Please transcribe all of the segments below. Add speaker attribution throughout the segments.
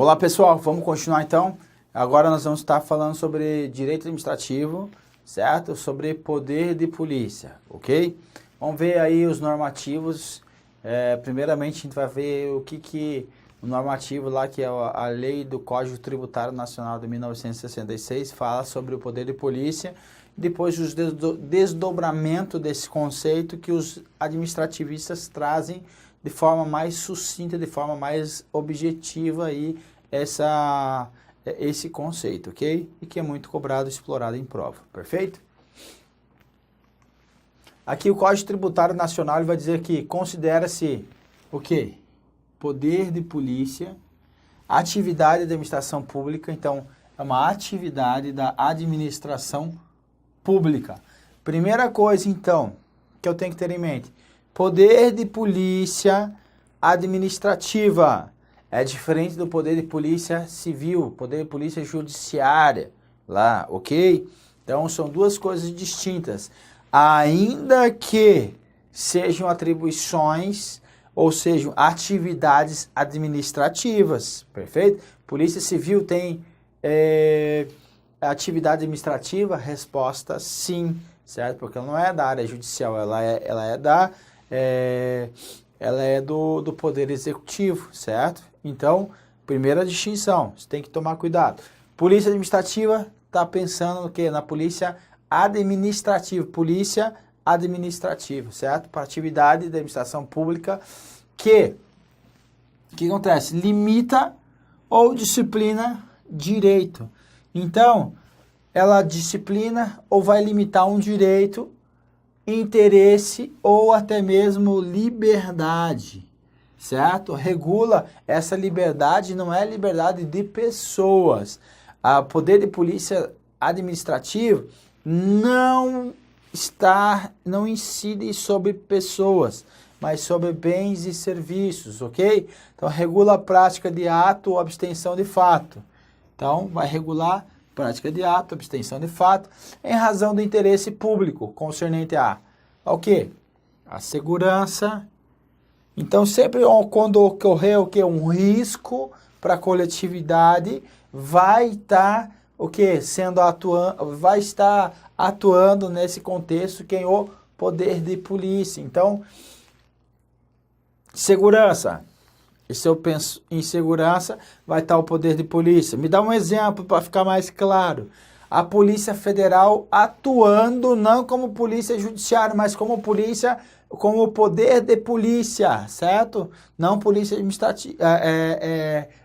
Speaker 1: Olá pessoal, vamos continuar então. Agora nós vamos estar falando sobre direito administrativo, certo? Sobre poder de polícia, ok? Vamos ver aí os normativos. Primeiramente a gente vai ver o que o normativo lá, que é a lei do Código Tributário Nacional de 1966, fala sobre o poder de polícia. Depois os desdobramento desse conceito que os administrativistas trazem de forma mais sucinta, de forma mais objetiva aí esse conceito, ok? E que é muito cobrado e explorado em prova, perfeito? Aqui o Código Tributário Nacional vai dizer que considera-se o quê? Poder de polícia, atividade da administração pública, então é uma atividade da administração pública. Primeira coisa então que eu tenho que ter em mente, poder de polícia administrativa é diferente do poder de polícia civil, poder de polícia judiciária, lá, ok? Então são duas coisas distintas, ainda que sejam atribuições ou sejam atividades administrativas, perfeito? Polícia civil tem atividade administrativa? Resposta sim, certo? Porque ela não é da área judicial, ela é do poder executivo, certo? Então, primeira distinção, você tem que tomar cuidado. Polícia administrativa está pensando no quê? Na polícia administrativa, certo? Para atividade da administração pública que acontece? Limita ou disciplina direito. Então, ela disciplina ou vai limitar um direito, interesse ou até mesmo liberdade, certo? Regula essa liberdade, não é liberdade de pessoas. O poder de polícia administrativo não incide sobre pessoas, mas sobre bens e serviços, ok? Então, regula a prática de ato ou abstenção de fato. Então, vai regular prática de ato, abstenção de fato, em razão do interesse público concernente ao quê? A segurança. Então, sempre quando ocorrer o quê? Um risco para a coletividade, vai estar vai estar atuando nesse contexto quem o poder de polícia. Então, segurança. E se eu penso em segurança, vai estar o poder de polícia. Me dá um exemplo para ficar mais claro. A Polícia Federal atuando não como polícia judiciária, mas como poder de polícia, certo? Não polícia administrativa,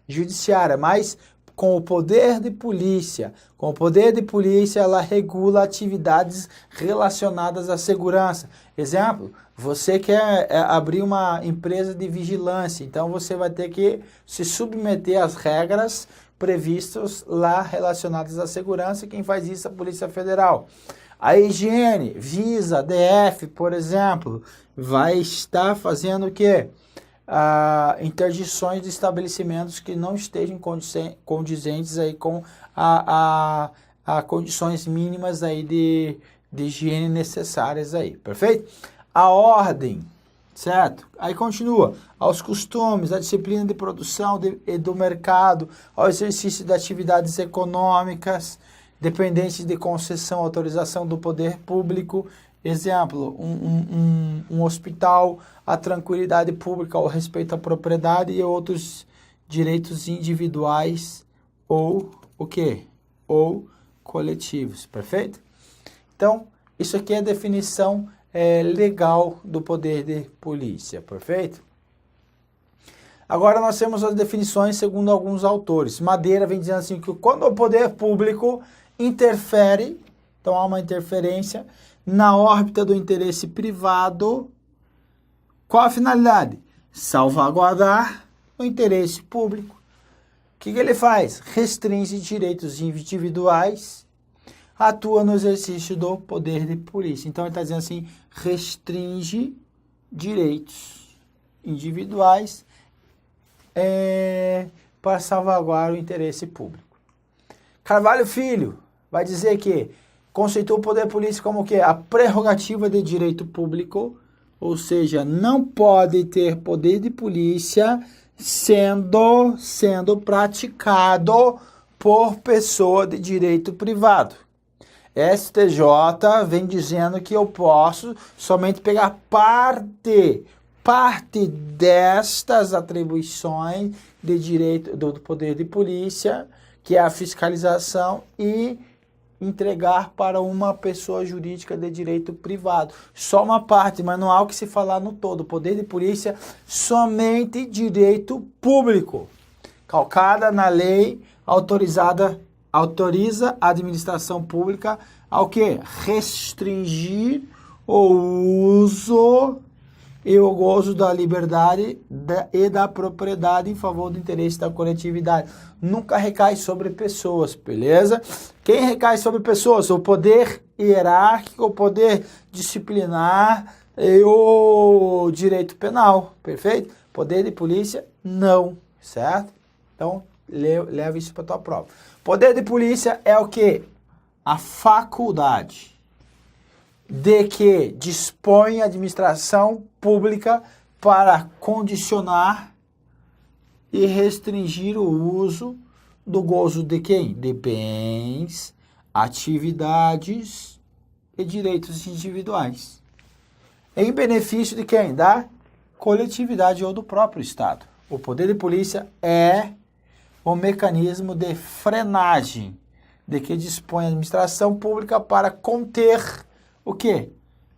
Speaker 1: judiciária, mas com o poder de polícia. Com o poder de polícia, ela regula atividades relacionadas à segurança. Exemplo, você quer abrir uma empresa de vigilância, então você vai ter que se submeter às regras previstas lá relacionadas à segurança. Quem faz isso é a Polícia Federal. A higiene, Visa, DF, por exemplo, vai estar fazendo o quê? Interdições de estabelecimentos que não estejam condizentes aí com condições mínimas aí de higiene necessárias aí, perfeito? A ordem, certo? Aí continua, aos costumes, a disciplina de produção do mercado, ao exercício de atividades econômicas, dependentes de concessão, autorização do poder público. Exemplo, um hospital, a tranquilidade pública, o respeito à propriedade e outros direitos individuais ou o quê? Ou coletivos, perfeito? Então, isso aqui é a definição legal do poder de polícia, perfeito? Agora nós temos as definições segundo alguns autores. Madeira vem dizendo assim que quando o poder público interfere, então há uma interferência na órbita do interesse privado, qual a finalidade? Salvaguardar o interesse público. O que ele faz? Restringe direitos individuais, atua no exercício do poder de polícia. Então ele está dizendo assim, restringe direitos individuais para salvaguardar o interesse público. Carvalho Filho vai dizer que conceitua o poder de polícia como o quê? A prerrogativa de direito público, ou seja, não pode ter poder de polícia sendo praticado por pessoa de direito privado. STJ vem dizendo que eu posso somente pegar parte destas atribuições de direito do poder de polícia, que é a fiscalização, e entregar para uma pessoa jurídica de direito privado. Só uma parte, mas não há o que se falar no todo. O poder de polícia, somente direito público. Calcada na lei, autoriza a administração pública ao quê? Restringir o uso e o gozo da liberdade e da propriedade em favor do interesse da coletividade. Nunca recai sobre pessoas, beleza? Quem recai sobre pessoas? O poder hierárquico, o poder disciplinar e o direito penal, perfeito? Poder de polícia, não, certo? Então, leva isso para a tua prova. Poder de polícia é o quê? A faculdade de que dispõe a administração pública para condicionar e restringir o uso do gozo de quem? De bens, atividades e direitos individuais. Em benefício de quem? Da coletividade ou do próprio Estado. O poder de polícia é o mecanismo de frenagem de que dispõe a administração pública para conter o quê?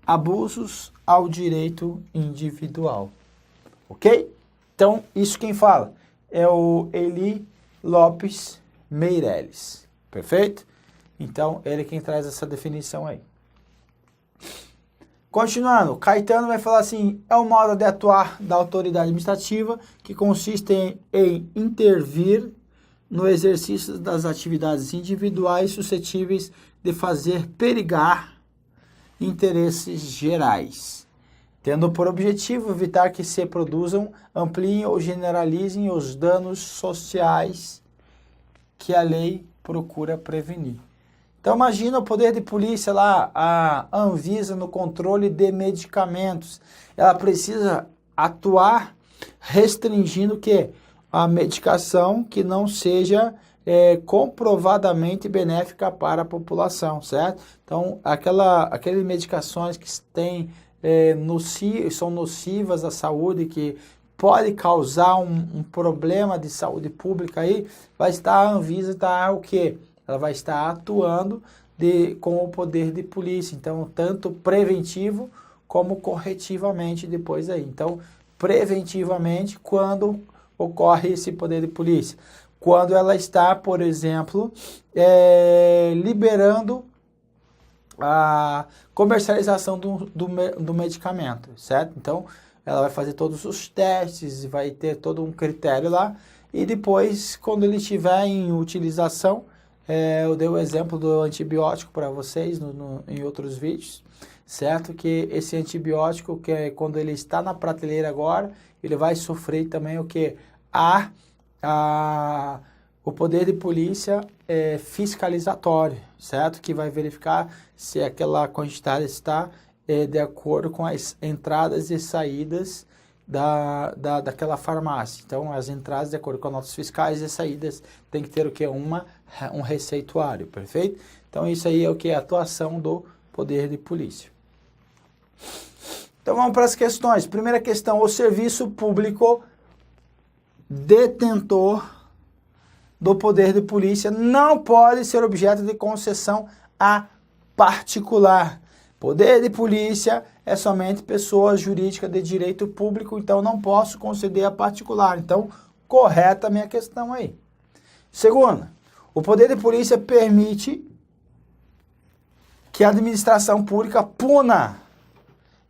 Speaker 1: Abusos ao direito individual. Ok? Então, isso quem fala é o Eli Lopes Meirelles. Perfeito? Então, ele é quem traz essa definição aí. Continuando, Caetano vai falar assim, é o modo de atuar da autoridade administrativa que consiste em intervir no exercício das atividades individuais suscetíveis de fazer perigar interesses gerais, tendo por objetivo evitar que se produzam, ampliem ou generalizem os danos sociais que a lei procura prevenir. Então imagina o poder de polícia lá, a Anvisa no controle de medicamentos. Ela precisa atuar restringindo o quê? A medicação que não seja comprovadamente benéfica para a população, certo? Então, aquelas medicações que têm, são nocivas à saúde, que pode causar um problema de saúde pública aí, vai estar a Anvisa, o quê? Ela vai estar atuando com o poder de polícia, então, tanto preventivo como corretivamente depois aí. Então, preventivamente, quando ocorre esse poder de polícia? Quando ela está, por exemplo, liberando a comercialização do medicamento, certo? Então, ela vai fazer todos os testes, vai ter todo um critério lá, e depois, quando ele estiver em utilização, eu dei o exemplo do antibiótico para vocês em outros vídeos, certo? Que esse antibiótico, quando ele está na prateleira agora, ele vai sofrer também o que? O poder de polícia fiscalizatório, certo? Que vai verificar se aquela quantidade está de acordo com as entradas e saídas daquela farmácia. Então, as entradas de acordo com as notas fiscais e as saídas tem que ter o que? Um receituário, perfeito? Então, isso aí é o que? A atuação do poder de polícia. Então, vamos para as questões. Primeira questão, o serviço público detentor do poder de polícia não pode ser objeto de concessão a particular. Poder de polícia é somente pessoa jurídica de direito público, então não posso conceder a particular. Então, correta a minha questão aí. Segunda, o poder de polícia permite que a administração pública puna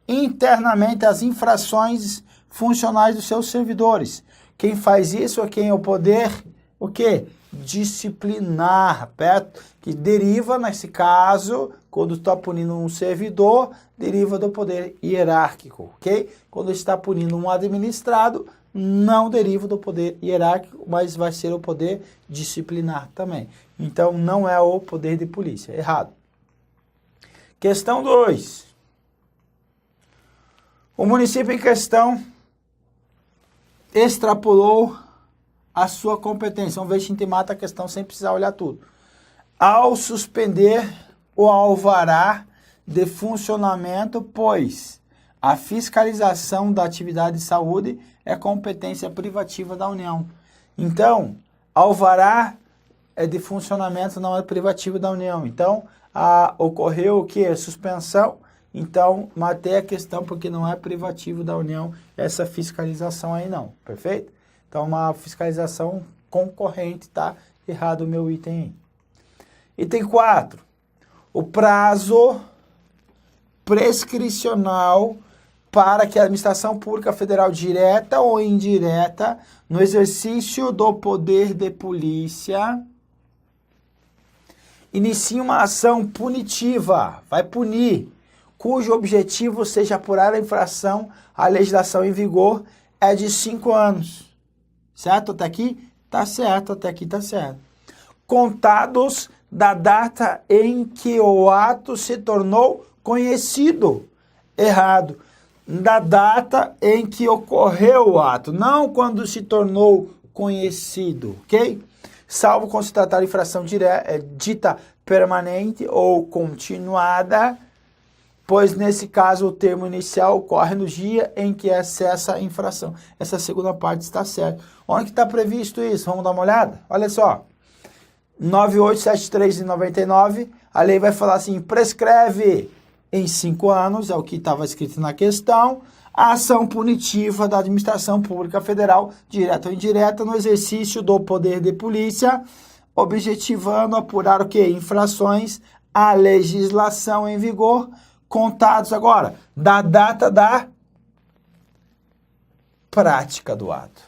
Speaker 1: internamente as infrações funcionais dos seus servidores. Quem faz isso é quem? O poder, o quê? Disciplinar, certo? Que deriva, nesse caso, quando está punindo um servidor, deriva do poder hierárquico, ok? Quando está punindo um administrado, não deriva do poder hierárquico, mas vai ser o poder disciplinar também. Então, não é o poder de polícia, errado. Questão 2. O município em questão extrapolou a sua competência. Vamos ver se a gente mata a questão sem precisar olhar tudo. Ao suspender o alvará de funcionamento, pois a fiscalização da atividade de saúde é competência privativa da União. Então, alvará é de funcionamento, não é privativo da União. Então, ocorreu o que? Suspensão. Então, matei a questão porque não é privativo da União essa fiscalização aí não. Perfeito? Então, uma fiscalização concorrente, tá? Errado o meu item aí. Item 4. O prazo prescricional para que a administração pública federal, direta ou indireta, no exercício do poder de polícia, inicie uma ação punitiva, vai punir, cujo objetivo seja apurar a infração à legislação em vigor, é de 5 anos. Certo? Até aqui? Tá certo, até aqui tá certo. Contados da data em que o ato se tornou conhecido. Errado. Da data em que ocorreu o ato, não quando se tornou conhecido, ok? Salvo quando se tratar de infração dita permanente ou continuada, pois nesse caso o termo inicial ocorre no dia em que é cessa a infração. Essa segunda parte está certa. Onde que está previsto isso? Vamos dar uma olhada? Olha só. 9873 de 99, a lei vai falar assim, prescreve em 5 anos, é o que estava escrito na questão, a ação punitiva da administração pública federal, direta ou indireta, no exercício do poder de polícia, objetivando apurar o quê? Infrações à legislação em vigor, contados agora da data da prática do ato.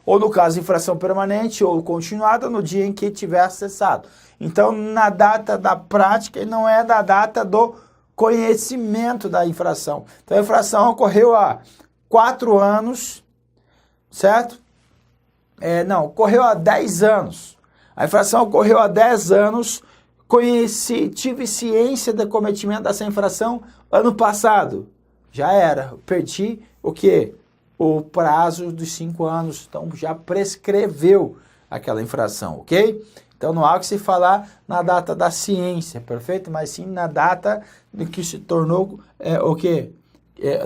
Speaker 1: Ou no caso, infração permanente ou continuada no dia em que tiver cessado. Então, na data da prática e não é da data do conhecimento da infração. Então, a infração ocorreu há 4 anos, certo? Não, ocorreu há 10 anos. A infração ocorreu há 10 anos, tive ciência do cometimento dessa infração ano passado. Já era, perdi o quê? O prazo dos 5 anos, então já prescreveu aquela infração, ok? Então não há o que se falar na data da ciência, perfeito? Mas sim na data de que se tornou o quê?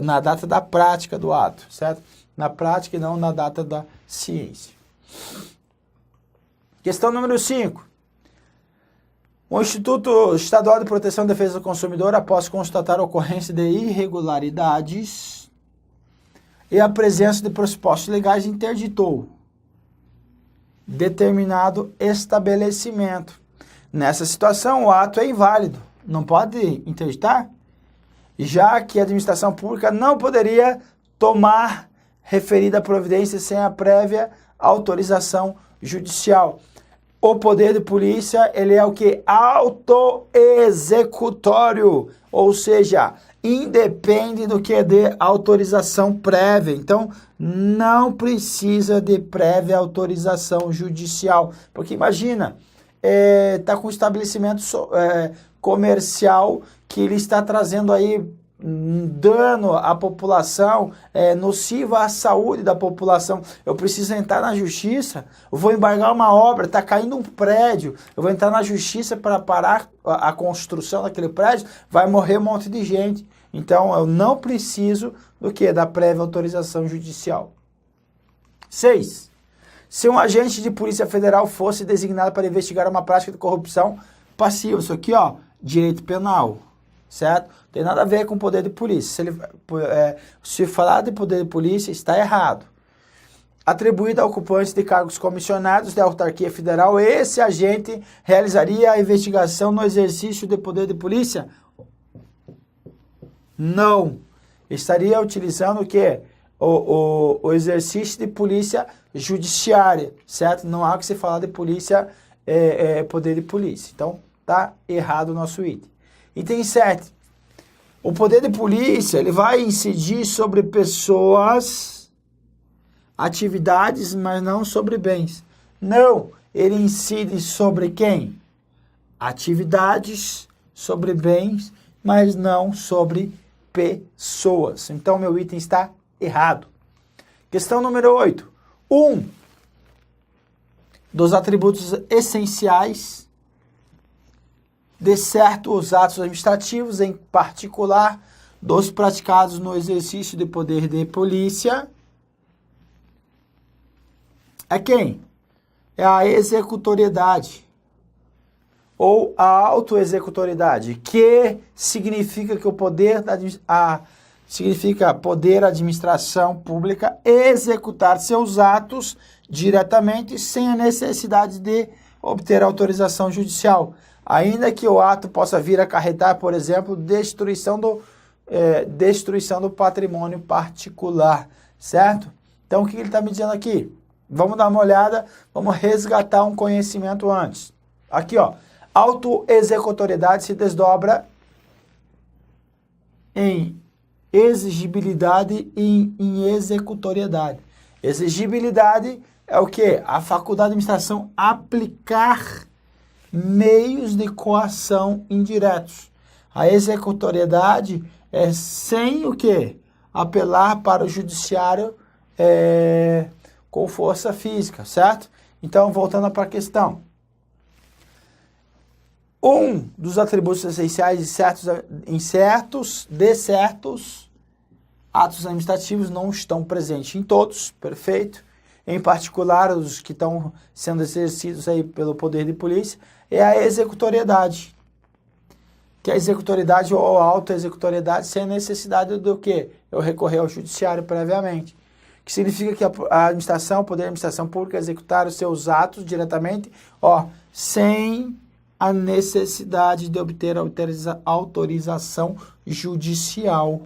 Speaker 1: Na data da prática do ato, certo? Na prática e não na data da ciência. Questão número 5. O Instituto Estadual de Proteção e Defesa do Consumidor, após constatar a ocorrência de irregularidades e a presença de pressupostos legais, interditou determinado estabelecimento. Nessa situação, o ato é inválido. Não pode interditar, já que a administração pública não poderia tomar referida providência sem a prévia autorização judicial. O poder de polícia, ele é o que? Autoexecutório, ou seja, independe do que de autorização prévia. Então, não precisa de prévia autorização judicial. Porque imagina, tá com um estabelecimento comercial que ele está trazendo aí dano à população, nociva à saúde da população. Eu preciso entrar na justiça, eu vou embargar uma obra, está caindo um prédio, eu vou entrar na justiça para parar a construção daquele prédio, vai morrer um monte de gente. Então, eu não preciso do que? Da prévia autorização judicial. 6. Se um agente de polícia federal fosse designado para investigar uma prática de corrupção passiva, isso aqui, ó, direito penal, certo? Não tem nada a ver com poder de polícia. Se falar de poder de polícia, está errado. Atribuído a ocupantes de cargos comissionados da autarquia federal, esse agente realizaria a investigação no exercício de poder de polícia? Não. Estaria utilizando o quê? O exercício de polícia judiciária, certo? Não há que se falar de polícia, poder de polícia. Então, tá errado o nosso item. Item 7. O poder de polícia, ele vai incidir sobre pessoas, atividades, mas não sobre bens. Não, ele incide sobre quem? Atividades, sobre bens, mas não sobre pessoas. Então, meu item está errado. Questão número 8. Um dos atributos essenciais de certos atos administrativos, em particular dos praticados no exercício de poder de polícia, é quem? É a executoriedade ou a autoexecutoriedade, que significa que o poder significa poder administração pública executar seus atos diretamente sem a necessidade de obter autorização judicial, ainda que o ato possa vir a acarretar, por exemplo, destruição do patrimônio particular, certo? Então, o que ele está me dizendo aqui? Vamos dar uma olhada, vamos resgatar um conhecimento antes. Aqui, ó, autoexecutoriedade se desdobra em exigibilidade e em executoriedade. Exigibilidade é o quê? A faculdade de administração aplicar meios de coação indiretos. A executoriedade é sem o quê? Apelar para o judiciário com força física, certo? Então, voltando para a questão. Um dos atributos essenciais de certos atos administrativos não estão presentes em todos, perfeito? Em particular, os que estão sendo exercidos aí pelo poder de polícia, é a executoriedade. Que a executoriedade ou a autoexecutoriedade sem a necessidade do quê? Eu recorrer ao judiciário previamente. Que significa que a administração, o poder da administração pública executar os seus atos diretamente, sem a necessidade de obter autorização judicial,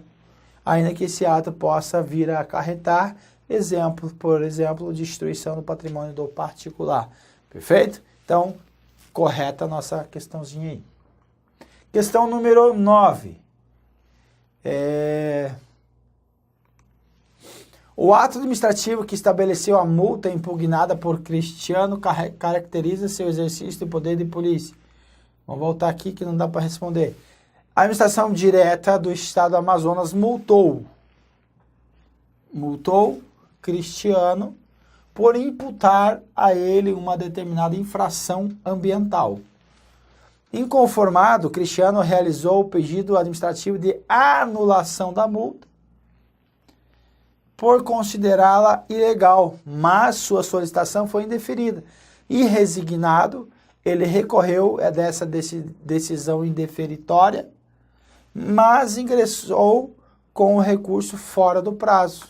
Speaker 1: ainda que esse ato possa vir a acarretar, por exemplo, destruição do patrimônio do particular. Perfeito? Então, correta a nossa questãozinha aí. Questão número 9. O ato administrativo que estabeleceu a multa impugnada por Cristiano caracteriza seu exercício de poder de polícia. Vamos voltar aqui que não dá para responder. A administração direta do estado do Amazonas multou Cristiano por imputar a ele uma determinada infração ambiental. Inconformado, Cristiano realizou o pedido administrativo de anulação da multa por considerá-la ilegal, mas sua solicitação foi indeferida. E resignado, ele recorreu dessa decisão indeferitória, mas ingressou com o recurso fora do prazo.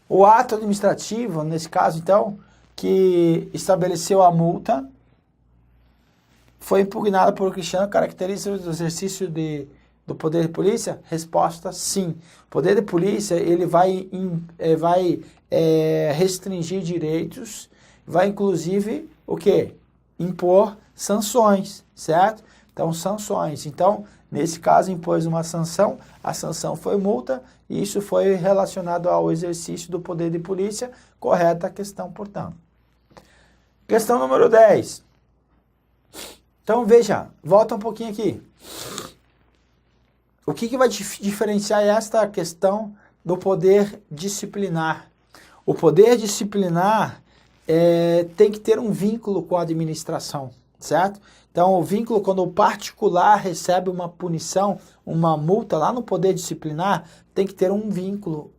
Speaker 1: O ato administrativo, nesse caso, então, que estabeleceu a multa, foi impugnado por Cristiano, caracteriza o exercício do poder de polícia? Resposta, sim. O poder de polícia, ele vai restringir direitos, vai inclusive, o quê? Impor sanções, certo? Então, sanções. Então, nesse caso, impôs uma sanção, a sanção foi multa, e isso foi relacionado ao exercício do poder de polícia, correta a questão, portanto. Questão número 10. Então, veja, volta um pouquinho aqui. O que vai diferenciar esta questão do poder disciplinar? O poder disciplinar tem que ter um vínculo com a administração, certo? Então, o vínculo, quando o particular recebe uma punição, uma multa lá no poder disciplinar, tem que ter um vínculo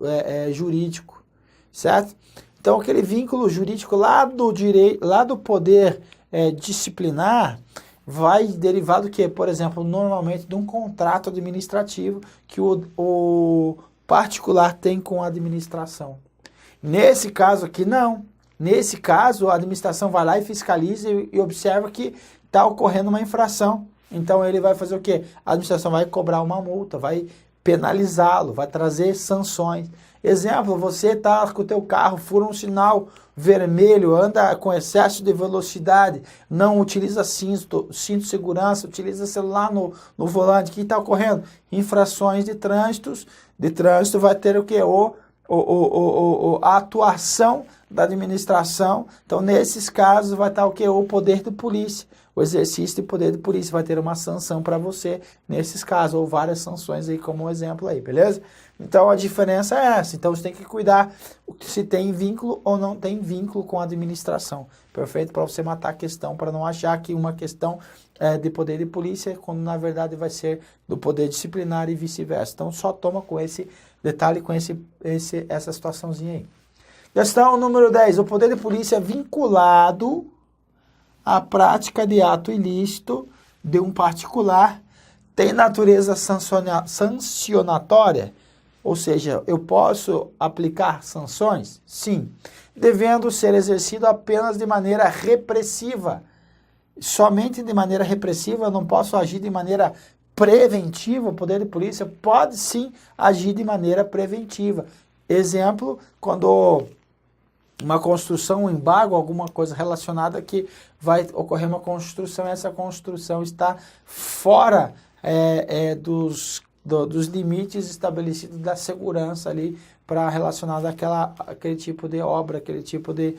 Speaker 1: jurídico, certo? Então, aquele vínculo jurídico lá do poder disciplinar vai derivar do que? Por exemplo, normalmente de um contrato administrativo que o particular tem com a administração. Nesse caso aqui, não. Nesse caso, a administração vai lá e fiscaliza e observa que está ocorrendo uma infração. Então, ele vai fazer o quê? A administração vai cobrar uma multa, vai penalizá-lo, vai trazer sanções. Exemplo, você está com o teu carro, fura um sinal vermelho, anda com excesso de velocidade, não utiliza cinto de segurança, utiliza celular no volante. O que está ocorrendo? Infrações de trânsito vai ter o quê? A atuação da administração. Então, nesses casos, vai estar o quê? O poder de polícia. O exercício de poder de polícia vai ter uma sanção para você nesses casos, ou várias sanções aí como um exemplo aí, beleza? Então a diferença é essa. Então você tem que cuidar se tem vínculo ou não tem vínculo com a administração. Perfeito? Para você matar a questão, para não achar que uma questão é de poder de polícia, quando na verdade vai ser do poder disciplinar e vice-versa. Então só toma com esse detalhe, com essa situaçãozinha aí. Questão número 10. O poder de polícia é vinculado à prática de ato ilícito de um particular tem natureza sancionatória, ou seja, eu posso aplicar sanções? Sim, devendo ser exercido apenas de maneira repressiva. Somente de maneira repressiva, eu não posso agir de maneira preventiva. O poder de polícia pode sim agir de maneira preventiva. Exemplo, quando uma construção, um embargo, alguma coisa relacionada que vai ocorrer uma construção, essa construção está fora dos limites estabelecidos da segurança ali para relacionado àquele tipo de obra, aquele tipo de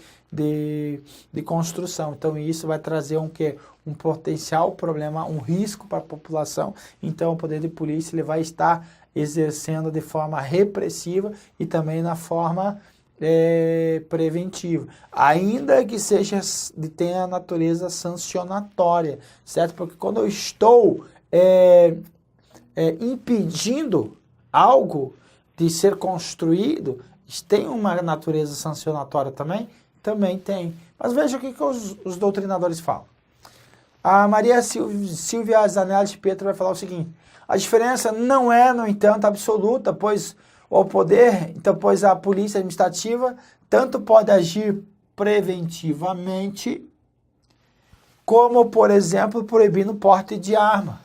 Speaker 1: construção. Então isso vai trazer um potencial problema, um risco para a população. Então o poder de polícia ele vai estar exercendo de forma repressiva e também na forma preventiva, ainda que tenha a natureza sancionatória, certo? Porque quando eu estou impedindo algo de ser construído, tem uma natureza sancionatória também? Também tem. Mas veja o que os doutrinadores falam. A Maria Silvia Zanelli Pietro vai falar o seguinte: a diferença não é, no entanto, absoluta, pois pois a polícia administrativa tanto pode agir preventivamente, como, por exemplo, proibindo o porte de arma,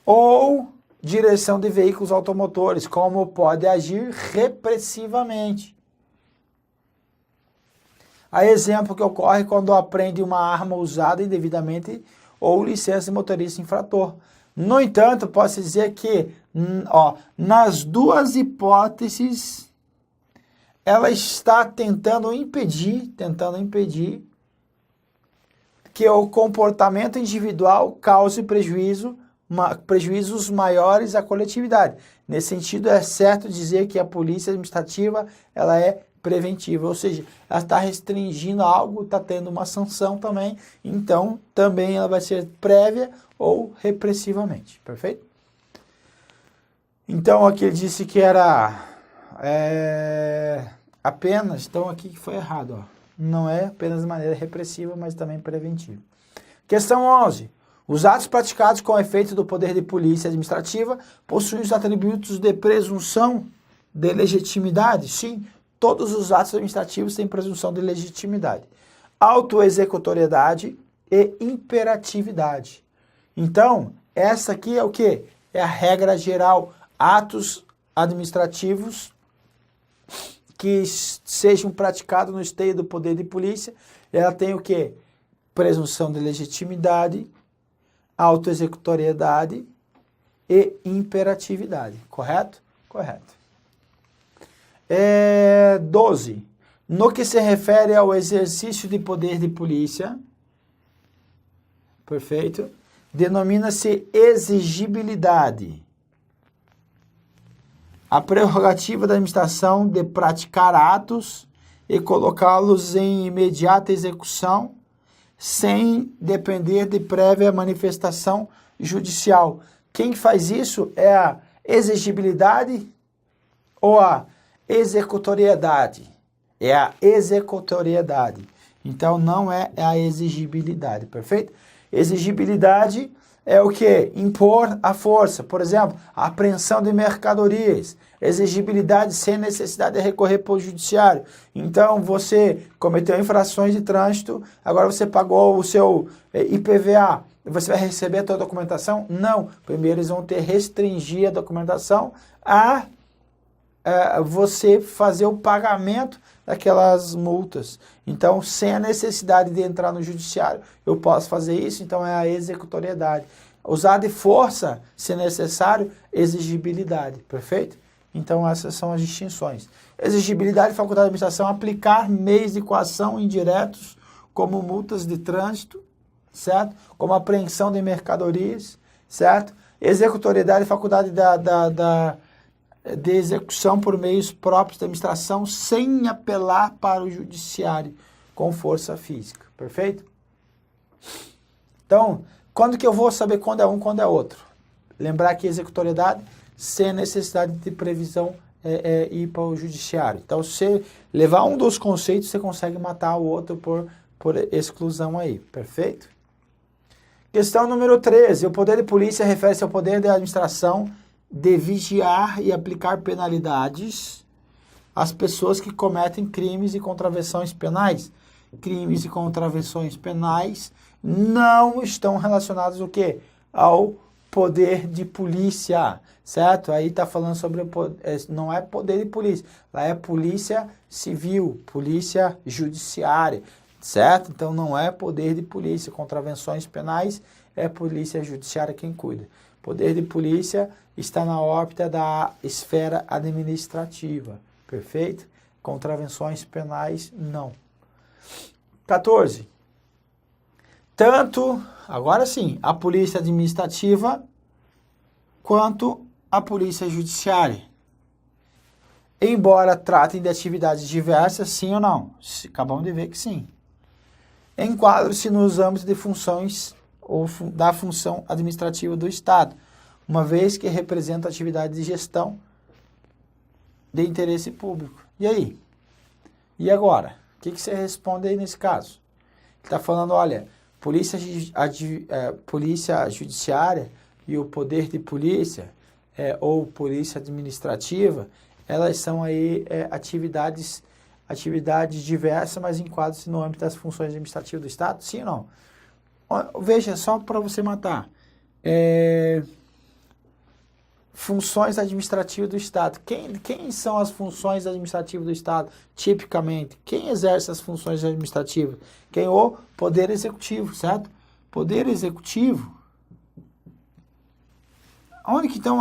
Speaker 1: ou direção de veículos automotores, como pode agir repressivamente. Há exemplo que ocorre quando apreende uma arma usada indevidamente ou licença de motorista infrator. No entanto, posso dizer que nas duas hipóteses, ela está tentando impedir que o comportamento individual cause prejuízos maiores à coletividade. Nesse sentido, é certo dizer que a polícia administrativa ela é preventiva, ou seja, ela está restringindo algo, está tendo uma sanção também, então também ela vai ser prévia ou repressivamente, perfeito? Então aqui ele disse que era apenas, então aqui foi errado, ó. Não é apenas de maneira repressiva, mas também preventiva. Questão 11. Os atos praticados com efeito do poder de polícia administrativa possuem os atributos de presunção de legitimidade? Sim, todos os atos administrativos têm presunção de legitimidade, autoexecutoriedade e imperatividade. Então, essa aqui é o quê? É a regra geral. Atos administrativos que sejam praticados no esteio do poder de polícia, ela tem o quê? Presunção de legitimidade, autoexecutoriedade e imperatividade. Correto? Correto. 12. No que se refere ao exercício de poder de polícia, perfeito, denomina-se exigibilidade. A prerrogativa da administração de praticar atos e colocá-los em imediata execução, sem depender de prévia manifestação judicial. Quem faz isso é a exigibilidade ou a executoriedade? É a executoriedade. Então, não é a exigibilidade, perfeito? Exigibilidade é o que? Impor a força. Por exemplo, a apreensão de mercadorias. Exigibilidade sem necessidade de recorrer para o judiciário. Então, você cometeu infrações de trânsito, agora você pagou o seu IPVA. Você vai receber a sua documentação? Não. Primeiro, eles vão ter restringir a documentação a você fazer o pagamento daquelas multas. Então, sem a necessidade de entrar no judiciário, eu posso fazer isso, então é a executoriedade. Usar de força, se necessário, exigibilidade, perfeito? Então, essas são as distinções. Exigibilidade, faculdade de administração, aplicar meios de coação indiretos, como multas de trânsito, certo? Como apreensão de mercadorias, certo? Executoriedade, faculdade de execução por meios próprios da administração sem apelar para o judiciário com força física. Perfeito? Então, quando que eu vou saber quando é um, quando é outro? Lembrar que executoriedade sem necessidade de previsão ir para o judiciário. Então, se você levar um dos conceitos, você consegue matar o outro por exclusão aí. Perfeito? Questão número 13. O poder de polícia refere-se ao poder da administração de vigiar e aplicar penalidades às pessoas que cometem crimes e contravenções penais. Crimes e contravenções penais não estão relacionados o quê? Ao poder de polícia, certo? Aí está falando sobre, não é poder de polícia, lá é polícia civil, polícia judiciária, certo? Então não é poder de polícia, contravenções penais é polícia judiciária quem cuida. Poder de polícia está na órbita da esfera administrativa, perfeito? Contravenções penais, não. 14. Tanto, agora sim, a polícia administrativa quanto a polícia judiciária. Embora tratem de atividades diversas, sim ou não? Acabamos de ver que sim. Enquadram-se nos âmbitos de funções ou da função administrativa do Estado, uma vez que representa atividade de gestão de interesse público. E aí? E agora? O que você responde aí nesse caso? Ele está falando, olha, polícia judiciária e o poder de polícia ou polícia administrativa, elas são aí atividades diversas, mas enquadram-se no âmbito das funções administrativas do Estado? Sim ou não? Veja, só para você matar. Funções administrativas do Estado. Quem são as funções administrativas do Estado? Tipicamente, quem exerce as funções administrativas? Quem? O Poder Executivo, certo? Poder Executivo. Onde que então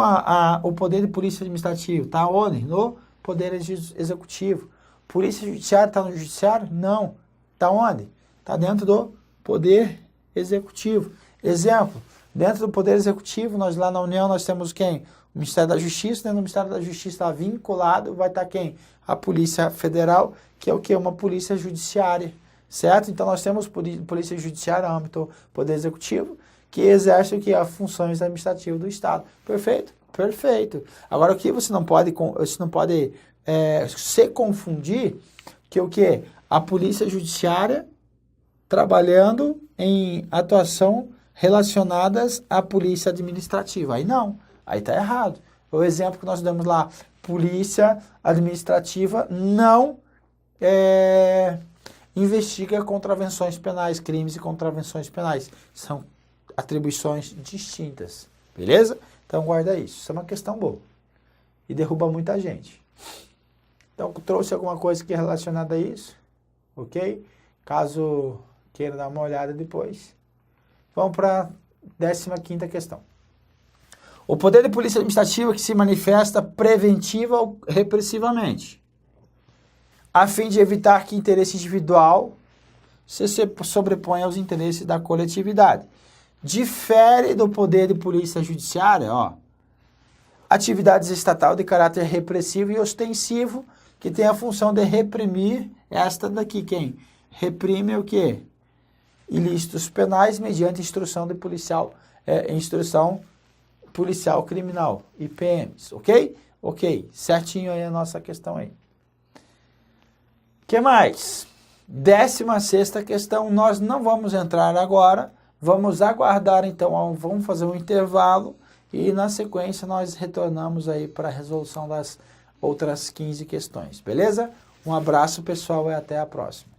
Speaker 1: o poder de polícia administrativa? Está onde? No Poder Executivo. Polícia Judiciária está no Judiciário? Não. Está onde? Está dentro do Poder Executivo. Exemplo, dentro do Poder Executivo, nós lá na União, nós temos quem? O Ministério da Justiça. Dentro do Ministério da Justiça está vinculado, vai estar quem? A Polícia Federal, que é o quê? Uma polícia judiciária, certo? Então, nós temos polícia judiciária no âmbito do Poder Executivo, que exerce o que? As funções administrativas do Estado. Perfeito? Perfeito. Agora, o que você não pode se confundir, que o quê? A polícia judiciária trabalhando em atuação relacionadas à polícia administrativa. Aí não, aí está errado. O exemplo que nós damos lá, polícia administrativa não investiga contravenções penais, crimes e contravenções penais. São atribuições distintas, beleza? Então guarda isso, isso é uma questão boa e derruba muita gente. Então trouxe alguma coisa que é relacionada a isso, ok? Caso queira dar uma olhada depois. Vamos para a 15ª questão. O poder de polícia administrativa que se manifesta preventiva ou repressivamente, a fim de evitar que interesse individual se sobreponha aos interesses da coletividade. Difere do poder de polícia judiciária, atividades estatal de caráter repressivo e ostensivo, que tem a função de reprimir, esta daqui, quem? Reprime o quê? Ilícitos penais mediante instrução policial criminal, IPMs, ok? Ok, certinho aí a nossa questão aí. O que mais? 16ª questão, nós não vamos entrar agora, vamos aguardar então, vamos fazer um intervalo e na sequência nós retornamos aí para a resolução das outras 15 questões, beleza? Um abraço pessoal e até a próxima.